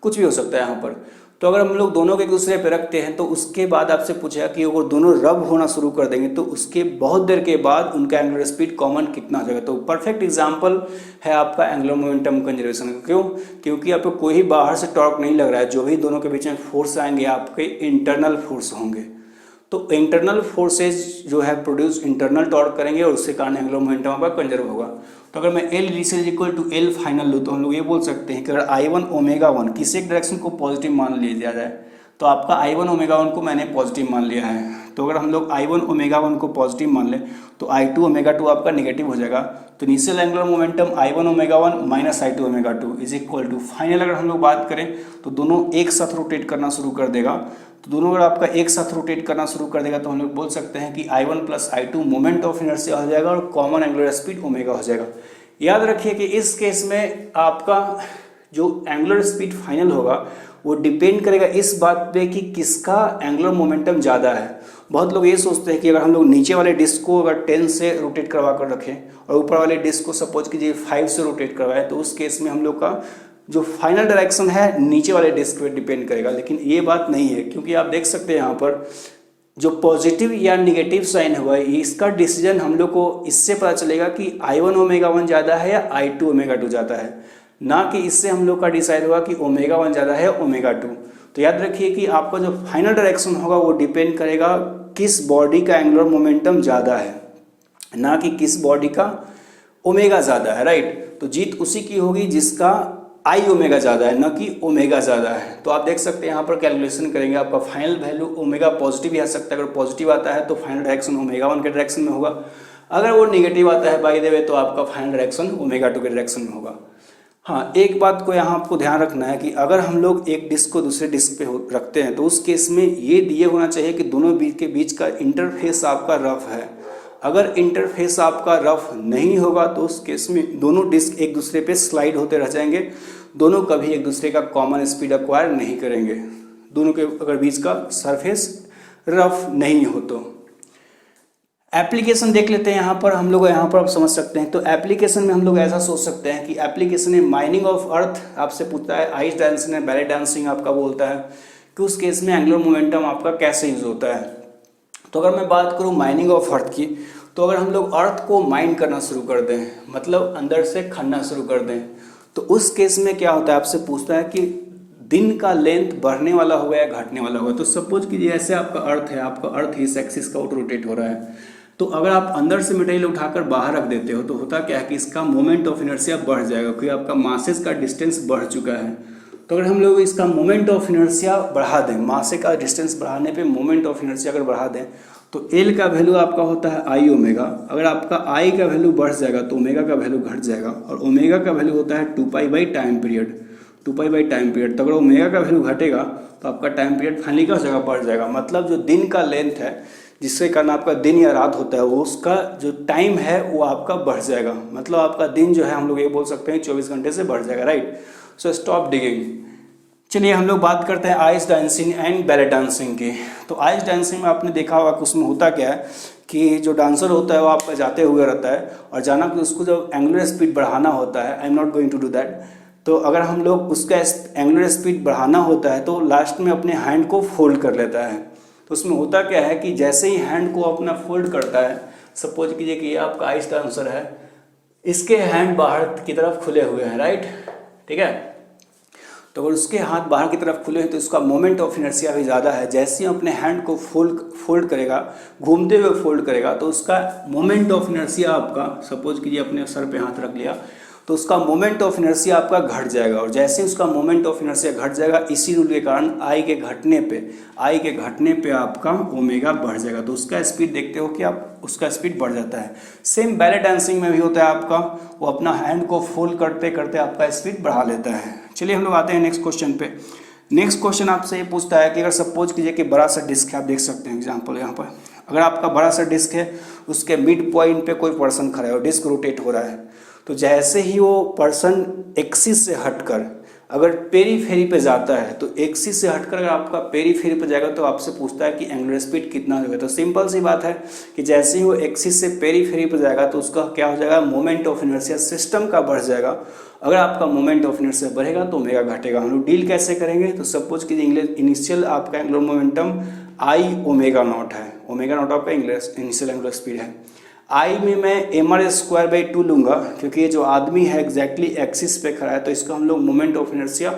कुछ भी हो सकता है यहाँ पर। तो अगर हम लोग दोनों को एक दूसरे पे रखते हैं तो उसके बाद आपसे पूछा कि अगर दोनों रब होना शुरू कर देंगे तो उसके बहुत देर के बाद उनका एंगुलर स्पीड कॉमन कितना हो जाएगा। तो परफेक्ट एग्जांपल है आपका एंगुलर मोमेंटम कंजर्वेशन का। क्यों? क्योंकि आपको कोई बाहर से टॉर्क नहीं लग रहा है, जो भी दोनों के बीच में फोर्स आएंगे आपके इंटरनल फोर्स होंगे। तो इंटरनल फोर्सेज जो है प्रोड्यूस इंटरनल टॉर्क करेंगे और उसके कारण एंगुलर मोमेंटम आपका कंजर्व होगा। तो अगर मैं L initial equal to L final लूँ तो हम लोग ये बोल सकते हैं कि अगर I1 ω1 किसी एक डायरेक्शन को पॉजिटिव मान लिया जाए तो आपका I1 ω1 को मैंने पॉजिटिव मान लिया है। तो अगर हम लोग I1 ω1 को पॉजिटिव मान लें तो I2 ω2 आपका नेगेटिव हो जाएगा। तो initial angular momentum I1 ω1 minus I2 ω2 is equal to final अगर हम लोग बात करें तो दोनों एक साथ रोटेट करना शुरू कर देगा। तो दोनों अगर आपका एक साथ रोटेट करना शुरू कर देगा तो हम लोग बोल सकते हैं कि I1 plus I2 moment of inertia हो जाएगा और कॉमन एंगुलर स्पीड ओमेगा हो जाएगा। याद रखिए कि इस केस में आपका जो एंगुलर स्पीड फाइनल होगा वो डिपेंड करेगा इस बात पे कि किसका एंगुलर मोमेंटम ज़्यादा है। बहुत लोग ये सोचते हैं कि अगर हम लोग नीचे वाले डिस्क को अगर 10 से रोटेट करवा कर रखें और ऊपर वाले डिस्क को सपोज कीजिए 5 से रोटेट करवाएं तो उस केस में हम लोग का जो फाइनल डायरेक्शन है नीचे वाले डिस्क पे डिपेंड करेगा। लेकिन ये बात नहीं है, क्योंकि आप देख सकते हैं यहाँ पर जो पॉजिटिव या निगेटिव साइन हुआ है इसका डिसीजन हम लोग को इससे पता चलेगा कि I1 ω1 ज़्यादा है या I2 ω2 ज़्यादा है, ना कि इससे हम लोग का डिसाइड होगा कि ω1 ज़्यादा है ω2। तो याद रखिए कि आपका जो फाइनल डायरेक्शन होगा वो डिपेंड करेगा किस बॉडी का एंगुलर मोमेंटम ज़्यादा है, ना कि किस बॉडी का ओमेगा ज़्यादा है, राइट। तो जीत उसी की होगी जिसका आई ओमेगा ज़्यादा है, न कि ओमेगा ज़्यादा है। तो आप देख सकते हैं यहाँ पर कैलकुलेशन करेंगे आपका फाइनल वैल्यू ओमेगा पॉजिटिव ही आ सकता है। अगर पॉजिटिव आता है तो फाइनल डायरेक्शन ω1 के डायरेक्शन में होगा, अगर वो निगेटिव आता है बाय द वे तो आपका फाइनल डायरेक्शन ω2 के डायरेक्शन में होगा। हाँ, एक बात को यहाँ आपको ध्यान रखना है कि अगर हम लोग एक डिस्क को दूसरे डिस्क पे रखते हैं तो उस केस में ये दिए होना चाहिए कि दोनों के बीच का इंटरफेस आपका रफ है। अगर इंटरफेस आपका रफ नहीं होगा तो उस केस में दोनों डिस्क एक दूसरे पे स्लाइड होते रह जाएंगे, दोनों कभी एक दूसरे का कॉमन स्पीड एक्वायर नहीं करेंगे, दोनों के अगर बीच का सरफेस रफ नहीं हो तो। एप्लीकेशन देख लेते हैं यहाँ पर हम लोग, यहाँ पर आप समझ सकते हैं। तो एप्लीकेशन में हम लोग ऐसा सोच सकते हैं कि एप्लीकेशन में माइनिंग ऑफ अर्थ आपसे पूछता है, आइस डांसिंग है, बैले डांसिंग आपका बोलता है कि उस केस में एंगुलर मोमेंटम आपका कैसे यूज होता है। तो अगर मैं बात करूँ माइनिंग ऑफ अर्थ की, तो अगर हम लोग अर्थ को माइन करना शुरू कर दें, मतलब अंदर से खनना शुरू कर दें, तो उस केस में क्या होता है, आपसे पूछता है कि दिन का लेंथ बढ़ने वाला होगा या घटने वाला होगा। तो सपोज कीजिए ऐसे आपका अर्थ है, आपका अर्थ इस एक्सिस का रोटेट हो रहा है, तो अगर आप अंदर से मटेरियल उठाकर बाहर रख देते हो तो होता क्या है कि इसका मोमेंट ऑफ इनर्शिया बढ़ जाएगा, क्योंकि आपका मासेस का डिस्टेंस बढ़ चुका है। तो अगर हम लोग इसका मोमेंट ऑफ इनर्शिया बढ़ा दें, मासे का डिस्टेंस बढ़ाने पे मोमेंट ऑफ इनर्शिया अगर बढ़ा दें तो एल का वैल्यू आपका होता है आई ओमेगा। अगर आपका आई का वैल्यू बढ़ जाएगा तो ओमेगा का वैल्यू घट जाएगा, और ओमेगा का वैल्यू होता है 2π by time period, 2π by time period. तो अगर ओमेगा का वैल्यू घटेगा तो आपका टाइम पीरियड फाइनली क्या हो जाएगा, बढ़ जाएगा। मतलब जो दिन का लेंथ है जिसके कारण आपका दिन या रात होता है वो उसका जो टाइम है वो आपका बढ़ जाएगा, मतलब आपका दिन जो है हम लोग ये बोल सकते हैं 24 घंटे से बढ़ जाएगा, राइट। So stop digging. चलिए हम लोग बात करते हैं ice dancing and ballet dancing की। तो आइस डांसिंग में आपने देखा होगा कि उसमें होता क्या है कि जो डांसर होता है वो आपका जाते हुए रहता है, और जाना कि उसको जब एंगुलर स्पीड बढ़ाना होता है, I am not going to do that, तो अगर हम लोग उसका एंगुलर स्पीड बढ़ाना होता है तो लास्ट में अपने हैंड को फोल्ड कर लेता है। तो उसमें होता क्या है कि जैसे ही हैंड को अपना फोल्ड करता है, सपोज कीजिए कि ये आपका आइस डांसर है, इसके हैंड बाहर की तरफ खुले हुए हैं, राइट, ठीक है। तो अगर उसके हाथ बाहर की तरफ खुले हैं तो उसका मोमेंट ऑफ इनर्शिया भी ज़्यादा है। जैसे ही अपने हैंड को फोल्ड करेगा, घूमते हुए फोल्ड करेगा, तो उसका मोमेंट ऑफ इनर्शिया आपका, सपोज कीजिए अपने सर पे हाथ रख लिया, तो उसका मोमेंट ऑफ इनर्शिया आपका घट जाएगा। और जैसे ही उसका मोमेंट ऑफ इनर्शिया घट जाएगा, इसी रूल के कारण आई के घटने पे आपका ओमेगा बढ़ जाएगा। तो उसका स्पीड देखते हो कि आप उसका स्पीड बढ़ जाता है। सेम बैले डांसिंग में भी होता है आपका, वो अपना हैंड को फोल्ड करते करते आपका स्पीड बढ़ा लेता है। चलिए हम लोग आते हैं नेक्स्ट क्वेश्चन पे। नेक्स्ट क्वेश्चन आपसे ये पूछता है कि अगर सपोज कीजिए कि बड़ा सा डिस्क है, आप देख सकते हैं एग्जाम्पल यहाँ पर, अगर आपका बड़ा सा डिस्क है, उसके मिड पॉइंट पे कोई पर्सन खड़ा है और डिस्क रोटेट हो रहा है, तो जैसे ही वो पर्सन एक्सिस से हटकर अगर पेरीफेरी पे जाता है तो एक्सिस से हटकर अगर आपका पेरीफेरी पे जाएगा तो आपसे पूछता है कि एंगुलर स्पीड कितना होगा। तो सिंपल सी बात है कि जैसे ही वो एक्सिस से पेरीफेरी पे जाएगा तो उसका क्या हो जाएगा, मोमेंट ऑफ इनर्शिया सिस्टम का बढ़ जाएगा। अगर आपका मोमेंट ऑफ इनर्शिया बढ़ेगा तो ओमेगा घटेगा। हम लोग डील कैसे करेंगे, तो सपोज कि इनिशियल आपका angular momentum I omega not है, ओमेगा नॉट आपका इनिशियल एंगुलर स्पीड है। आई में मैं mr² लूँगा क्योंकि ये जो आदमी है एग्जैक्टली एक्सिस पे खड़ा है, तो इसका हम लोग moment of inertia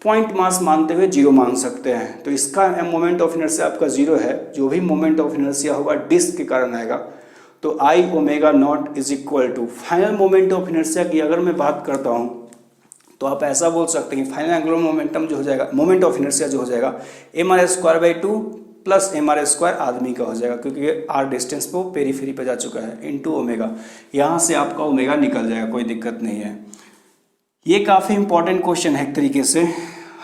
point mass मानते हुए जीरो मान सकते हैं। तो इसका मोमेंट ऑफ इनर्शिया आपका जीरो है। जो भी मोमेंट ऑफ इनर्शिया होगा डिस्क के कारण आएगा। तो I omega naught is equal to final moment of inertia की अगर मैं बात करता हूँ तो आप ऐसा बोल सकते हैं कि फाइनल एंगुलर मोमेंटम जो हो जाएगा, मोमेंट ऑफ इनर्शिया जो हो जाएगा mr² प्लस mr² आदमी का हो जाएगा क्योंकि ये r डिस्टेंस पे पेरीफेरी पे जा चुका है इनटू ओमेगा। यहाँ से आपका ओमेगा निकल जाएगा, कोई दिक्कत नहीं है। ये काफ़ी इंपॉर्टेंट क्वेश्चन है एक तरीके से,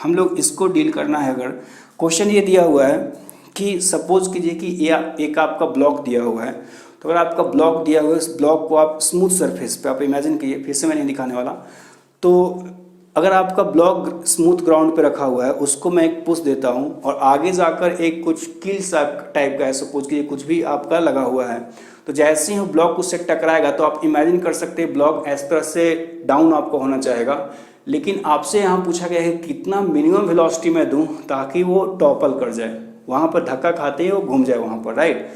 हम लोग इसको डील करना है। अगर क्वेश्चन ये दिया हुआ है कि सपोज कीजिए कि ये एक आपका ब्लॉक दिया हुआ है, तो अगर आपका ब्लॉक दिया हुआ है इस ब्लॉक को आप स्मूथ सरफेस पे आप इमेजिन कीजिए, फिर से मैं नहीं दिखाने वाला। तो अगर आपका ब्लॉक स्मूथ ग्राउंड पे रखा हुआ है उसको मैं एक पुश देता हूँ और आगे जाकर एक कुछ कील सा टाइप का है, सपोज कि कुछ भी आपका लगा हुआ है, तो जैसे ही वो ब्लॉक उससे टकराएगा तो आप इमेजिन कर सकते हैं ब्लॉक इस तरह से डाउन आपको होना चाहेगा। लेकिन आपसे यहाँ पूछा गया है कितना मिनिमम वेलोसिटी में दूँ ताकि वो टॉपल कर जाए, वहाँ पर धक्का खाते ही वो घूम जाए वहाँ पर, राइट।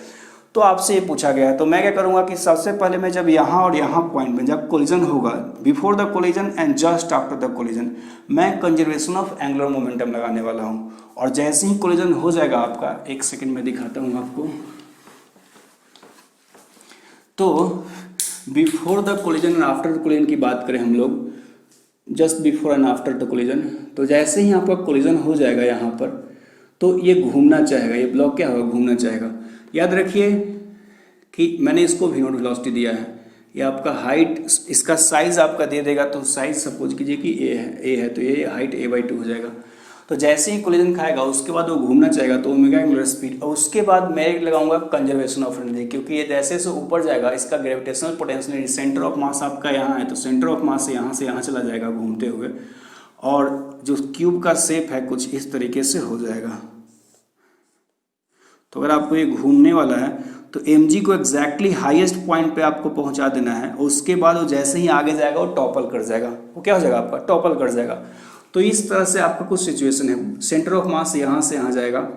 तो आपसे ये पूछा गया है, तो मैं क्या करूँगा कि सबसे पहले मैं जब यहाँ और यहाँ पॉइंट में जब कोलिजन होगा, before the collision and just after the collision, मैं कंजर्वेशन ऑफ एंगुलर मोमेंटम लगाने वाला हूँ। और जैसे ही कोलिजन हो जाएगा आपका, एक सेकंड में दिखाता हूँ आपको, तो before the collision and after the collision की बात करें हम लोग, just before and after the collision, तो जैसे ही आपका कोलिजन हो जाएगा यहाँ पर, तो ये घूमना चाहेगा, ये ब्लॉक क्या होगा, घूमना चाहेगा। याद रखिए कि मैंने इसको v नॉट वेलोसिटी दिया है, ये आपका हाइट, इसका साइज आपका दे देगा। तो साइज सपोज कीजिए कि a है तो ये हाइट a/2 हो जाएगा। तो जैसे ही कोलिजन खाएगा उसके बाद वो घूमना चाहेगा तो ओमेगा एंगुलर स्पीड, और उसके बाद मैं लगाऊंगा कंजर्वेशन ऑफ एनर्जी, क्योंकि ये जैसे से ऊपर जाएगा इसका gravitational potential, centre of mass आपका यहाँ है तो सेंटर ऑफ मास से यहाँ चला जाएगा घूमते हुए, और जो क्यूब का शेप है कुछ इस तरीके से हो जाएगा। तो अगर आपको ये घूमने वाला है तो mg को एग्जैक्टली हाईएस्ट पॉइंट पे आपको पहुंचा देना है, और उसके बाद वो जैसे ही आगे जाएगा वो टॉपल कर जाएगा। वो क्या हो जाएगा आपका, टॉपल कर जाएगा। तो इस तरह से आपका कुछ सिचुएशन है, सेंटर ऑफ मास यहाँ से यहाँ जाएगा,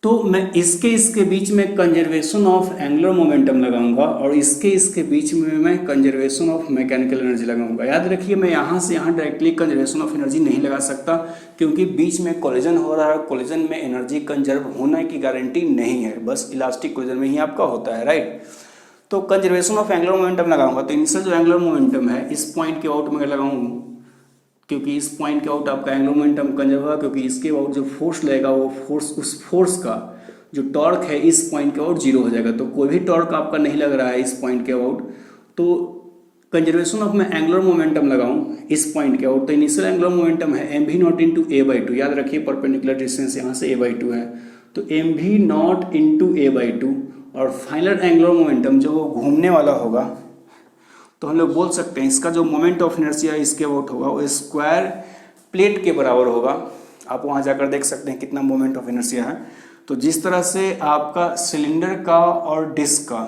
तो मैं इसके बीच में कंजर्वेशन ऑफ एंगुलर मोमेंटम लगाऊंगा और इसके बीच में मैं कंजर्वेशन ऑफ मैकेनिकल एनर्जी लगाऊंगा। याद रखिए मैं यहाँ से यहाँ डायरेक्टली कंजर्वेशन ऑफ एनर्जी नहीं लगा सकता क्योंकि बीच में कोलिजन हो रहा है, कोलिजन में एनर्जी कंजर्व होने की गारंटी नहीं है, बस इलास्टिक कोलिजन में ही आपका होता है, राइट। तो कंजर्वेशन ऑफ एंगुलर मोमेंटम लगाऊंगा, तो इनिशियल जो एंगुलर मोमेंटम है इस पॉइंट के आउट में लगाऊंगा, क्योंकि इस पॉइंट के आउट आपका एंगुलर मोमेंटम कंजर्व होगा, क्योंकि इसके आउट जो फोर्स लगेगा वो फोर्स, उस फोर्स का जो टॉर्क है इस पॉइंट के आउट जीरो हो जाएगा। तो कोई भी टॉर्क आपका नहीं लग रहा है इस पॉइंट के आउट, तो कंजर्वेशन ऑफ मैं एंगुलर मोमेंटम लगाऊं इस पॉइंट के आउट, तो इनिशियल एंगुलर मोमेंटम है mv नॉट इंटू a/2। याद रखिए परपेंडिकुलर डिस्टेंस यहाँ से a/2 है, तो mv नॉट इंटू a/2, और फाइनल एंगुलर मोमेंटम जो वो घूमने वाला होगा, तो हम लोग बोल सकते हैं इसका जो मोमेंट ऑफ इनर्शिया इसके अबाउट होगा वो स्क्वायर प्लेट के बराबर होगा। आप वहाँ जाकर देख सकते हैं कितना मोमेंट ऑफ इनर्शिया है। तो जिस तरह से आपका सिलेंडर का और डिस्क का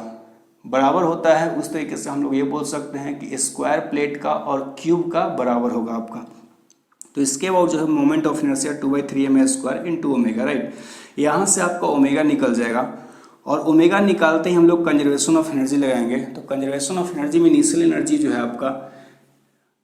बराबर होता है उस तरीके से हम लोग ये बोल सकते हैं कि स्क्वायर प्लेट का और क्यूब का बराबर होगा आपका। तो इसके बाद जो है moment of inertia 2/3ma² into omega, right. यहाँ से आपका ओमेगा निकल जाएगा, और ओमेगा निकालते ही हम लोग कंजर्वेशन ऑफ एनर्जी लगाएंगे। तो कंजर्वेशन ऑफ एनर्जी में इनिशियल एनर्जी जो है आपका,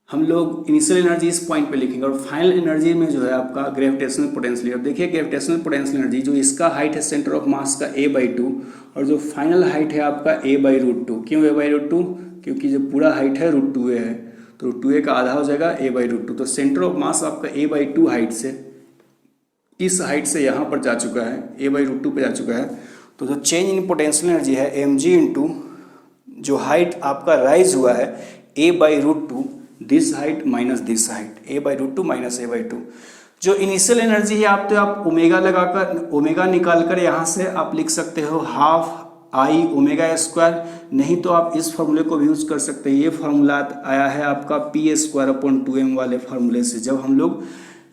हम लोग इनिशियल एनर्जी इस पॉइंट पे लिखेंगे, और फाइनल एनर्जी में जो है आपका ग्रेविटेशनल पोटेंशियल। अब देखिए ग्रेविटेशनल पोटेंशियल एनर्जी जो इसका हाइट है सेंटर ऑफ मास का a/2, और जो फाइनल हाइट है आपका a/√2। क्यों a/√2? क्योंकि जो पूरा हाइट है √2a है, तो √2a का आधा हो जाएगा a/√2। तो सेंटर ऑफ मास आपका a/2 हाइट से, इस हाइट से यहाँ पर जा चुका है, a/√2 पे जा चुका है। तो जो चेंज इन पोटेंशियल एनर्जी है mg इंटू जो हाइट आपका राइज हुआ है a/√2, this height minus this height, a/√2 minus a/2। जो इनिशियल एनर्जी है आप ओमेगा लगाकर, ओमेगा निकालकर यहाँ से आप लिख सकते हो हाफ आई ओमेगा स्क्वायर, नहीं तो आप इस फॉर्मूले को भी यूज़ कर सकते हैं। ये फार्मूला आया है आपका पी स्क्वायर अपॉन 2m वाले फार्मूले से, जब हम लोग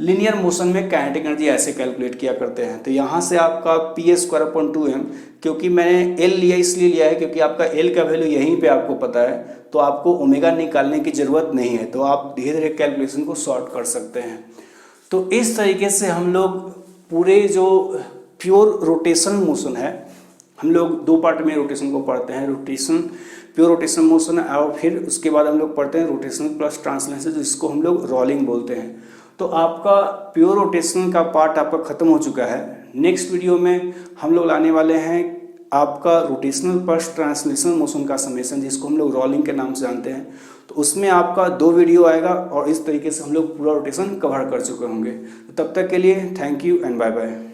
लीनियर मोशन में काइनेटिक एनर्जी ऐसे कैलकुलेट किया करते हैं। तो यहाँ से आपका पी स्क्वायर अपॉन 2m, क्योंकि मैंने एल लिया इसलिए लिया है क्योंकि आपका एल का वैल्यू यहीं पे आपको पता है, तो आपको ओमेगा निकालने की ज़रूरत नहीं है, तो आप धीरे धीरे कैलकुलेशन को सॉर्ट कर सकते हैं। तो इस तरीके से हम लोग पूरे जो प्योर रोटेशन मोशन है, हम लोग दो पार्ट में रोटेशन को पढ़ते हैं, रोटेशन प्योर रोटेशन मोशन और फिर उसके बाद हम लोग पढ़ते हैं रोटेशन प्लस ट्रांसलेशन, जिसको हम लोग रोलिंग बोलते हैं। तो आपका प्योर रोटेशन का पार्ट आपका खत्म हो चुका है। नेक्स्ट वीडियो में हम लोग लाने वाले हैं आपका रोटेशनल प्लस ट्रांसलेशन मोशन का समेशन, जिसको हम लोग रोलिंग के नाम से जानते हैं। तो उसमें आपका 2 वीडियो आएगा और इस तरीके से हम लोग पूरा रोटेशन कवर कर चुके होंगे। तो तब तक के लिए thank you and bye bye.